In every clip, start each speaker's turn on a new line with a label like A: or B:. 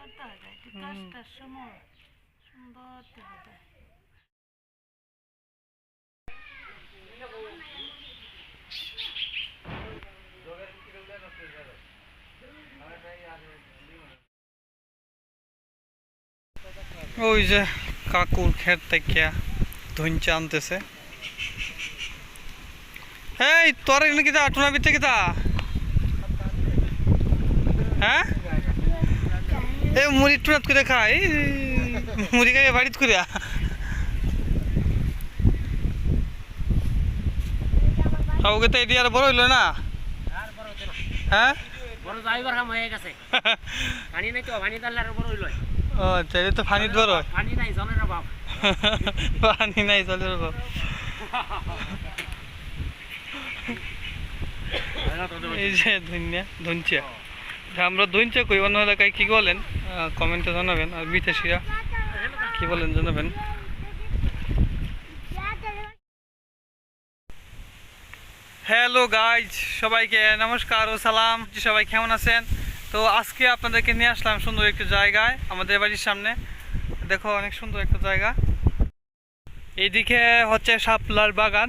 A: দেখা যায়, ঠিক 10টার সময় সুন্দর দেখা যায়।
B: ওই যে কাকুর ক্ষেত থেকে ধুনচা আনতেছে। এই তোর এখানে কিতা টুনা বিতে কিতা? হ্যাঁ, এই মুড়ি টুনাত করে খাই, মুড়ি খাই বাড়িত করে। কাউকে তো এটি আর বড় হইল না। হ্যাঁ,
C: বড় যাইবার কাম হয়ে গেছে। পানি নাই তো, পানি দালে আর বড় হইল।
B: ও তাহলে তো পানিত বড় হয়।
C: পানি নাই, জলের অভাব।
B: পানি নাই, জলের অভাব। এই যে ধুনচা, আমরা ধুনচা কই, অন্য এলাকায় কি বলেন কমেন্টে জানাবেন, আর বিদেশিরা কি বলেন জানাবেন। হ্যালো গাইজ, সবাইকে নমস্কার ও সালাম। সবাই কেমন আছেন? তো আজকে আপনাদেরকে নিয়ে আসলাম সুন্দর একটি জায়গায়, আমাদের বাড়ির সামনে। দেখো অনেক সুন্দর একটা জায়গা। এইদিকে হচ্ছে শাপলার বাগান।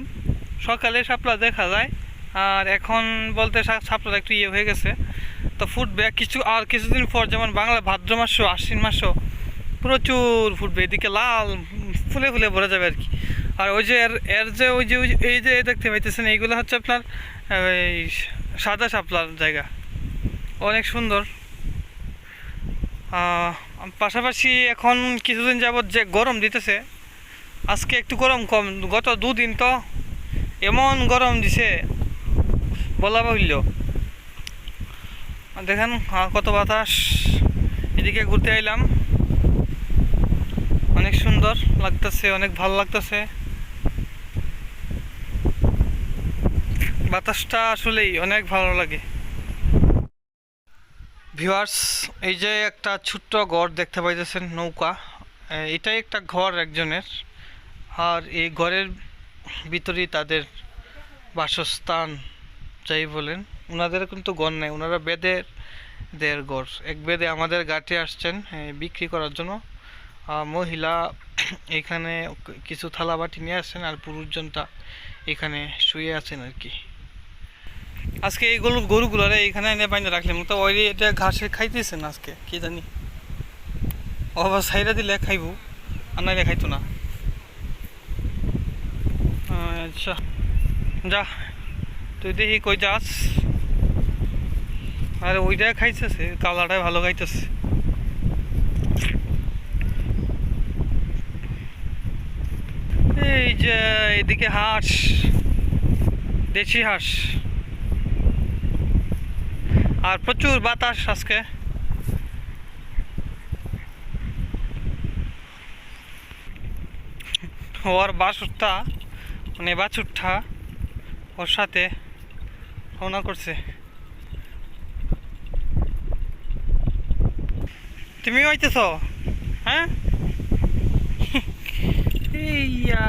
B: সকালে শাপলা দেখা যায়, আর এখন বলতে শাপলার একটু ইয়ে হয়ে গেছে, তো ফুটবে কিছুদিন পর, যেমন বাংলা ভাদ্র মাসও আশ্বিন মাসও প্রচুর ফুটবে। এদিকে লাল ফুলে ফুলে ভরে যাবে আর কি। আর ওই যে এর যে এই যে দেখতে পাইতেছেন, এইগুলো হচ্ছে আপনার এই সাদা শাপলার জায়গা, অনেক সুন্দর। পাশাপাশি এখন কিছুদিন যাবৎ যে গরম দিতেছে, আজকে একটু গরম কম, গত দুদিন তো এমন গরম দিছে বলা বাহুল্য। দেখেন কত বাতাস। এদিকে ঘুরতে আইলাম, অনেক সুন্দর লাগতেছে, অনেক ভালো লাগতেছে। বাতাসটা আসলেই অনেক ভালো লাগে। ভিউয়ার্স, এই যে একটা ছোট্ট ঘর দেখতে পাইতেছেন, নৌকা, এটাই একটা ঘর একজনের। আর এই ঘরের ভিতরেই তাদের বাসস্থান যাই বলেন। ওনাদের কিন্তু ঘর নেই, ওনারা বেদের দের ঘর। এক বেদে আমাদের ঘাটে আসছেন বিক্রি করার জন্য। মহিলা এখানে কিছু থালা বাটি নিয়ে আসছেন, আর পুরুষজনটা এখানে শুয়ে আছেন আর কি। আজকে এই গরুগুলারে এখানে এনে বাইন্দা রাখলাম, তো ওই এটা ঘাসে খাইতেছেন আজকে, কি জানি আবার সাইডা দিলে খাইব, আর নাইলে খাইতো না। আচ্ছা যা, তুই দেখি কই যাস। আরে ওইটাই খাইতেছে, কালারটাই ভালো খাইতেছে। এই যে এদিকে হাঁস, দেশি হাঁস, আর প্রচুর বাতাস আজকে। ওর বাছুরটা, মানে বাছুরটা ওর সাথে রওনা করছে। তুমিও আইতেছ? হ্যাঁ, এইয়া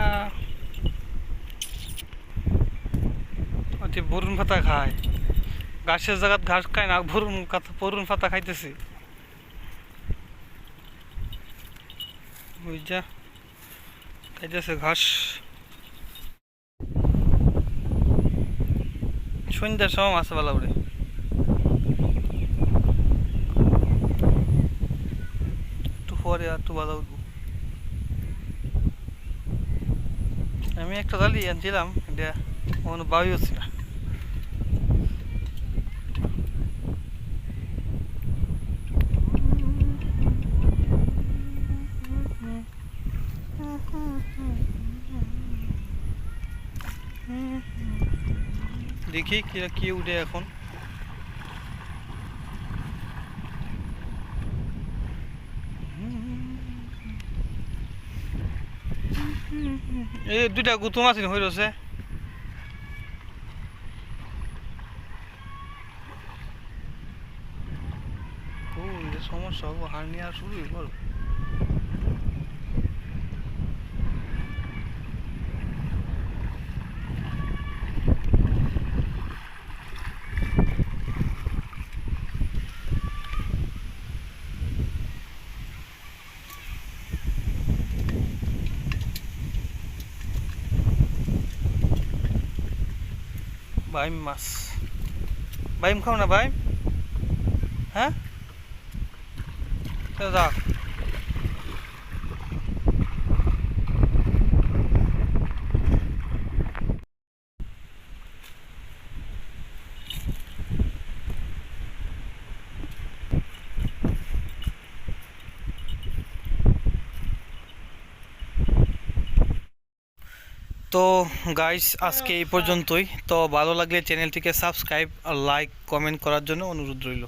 B: বরুণ পাতা খায়, ঘাসের জায়গাত ঘাস খায় না, বরুণ পাতা খাইতেছে। বুঝা খাইতেছে ঘাস। সন্ধ্যার সময় মাছ বেলা উঠে। একটু পরে আর একটু বাধা উঠবো। আমি একটা জালি আনছিলাম, এটা কোনো বাড়ি হচ্ছে না। দেখি কি উঠে এখন। এই দুইটা গুতুম আছে হয়ে রয়েছে। সমস্যা হবো, হার নিয়ে আর শুরু বল। বাইম মাছ, বাইম খাও না ভাই? হ্যাঁ দাদা, তো গাইস আজকে এই পর্যন্তই। তো ভালো লাগলে চ্যানেলটিকে সাবস্ক্রাইব আর লাইক কমেন্ট করার জন্য অনুরোধ রইল।